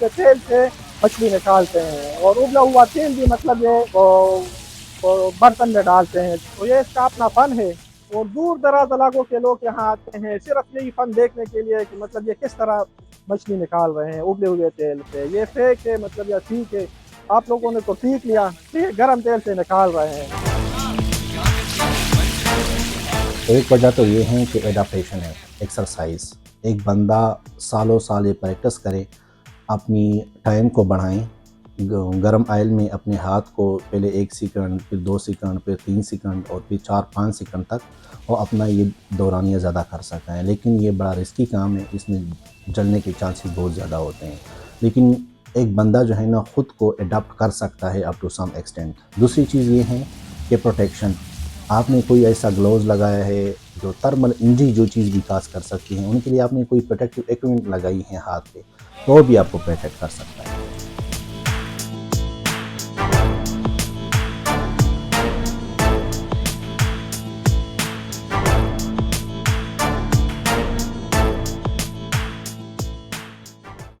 के तेल से मछली निकालते हैं और उबला हुआ तेल भी मतलब ये वो बर्तन में डालते हैं। तो ये इसका अपना फन है और दूर दराज इलाकों के लोग यहाँ आते हैं सिर्फ यही फन देखने के लिए कि मतलब ये किस तरह मछली निकाल रहे हैं उबले हुए तेल से। ये फेक है मतलब या ठीक है, आप लोगों ने तो सीख लिया कि गर्म तेल से निकाल रहे हैं। तो एक वजह तो ये है कि एडाप्टेशन है, एक्सरसाइज। एक बंदा सालों साल ये प्रैक्टिस करे, अपनी टाइम को बढ़ाएं, गरम ऑयल में अपने हाथ को पहले 1 सेकंड, फिर 2 सेकंड, फिर 3 सेकंड और फिर 4-5 सेकंड तक वो अपना ये दौरानिया ज़्यादा कर सकते हैं। लेकिन ये बड़ा रिस्की काम है, इसमें जलने के चांसेस बहुत ज़्यादा होते हैं। लेकिन एक बंदा जो है ना ख़ुद को एडाप्ट कर सकता है अप टू सम एक्सटेंट। दूसरी चीज़ ये है कि प्रोटेक्शन, आपने कोई ऐसा ग्लोव्स लगाया है जो थर्मल इंजरी जो चीज़ भी काज कर सकती हैं, उनके लिए आपने कोई प्रोटेक्टिव इक्विपमेंट लगाई है हाथ पे, तो भी आपको प्रोटेक्ट कर सकता है।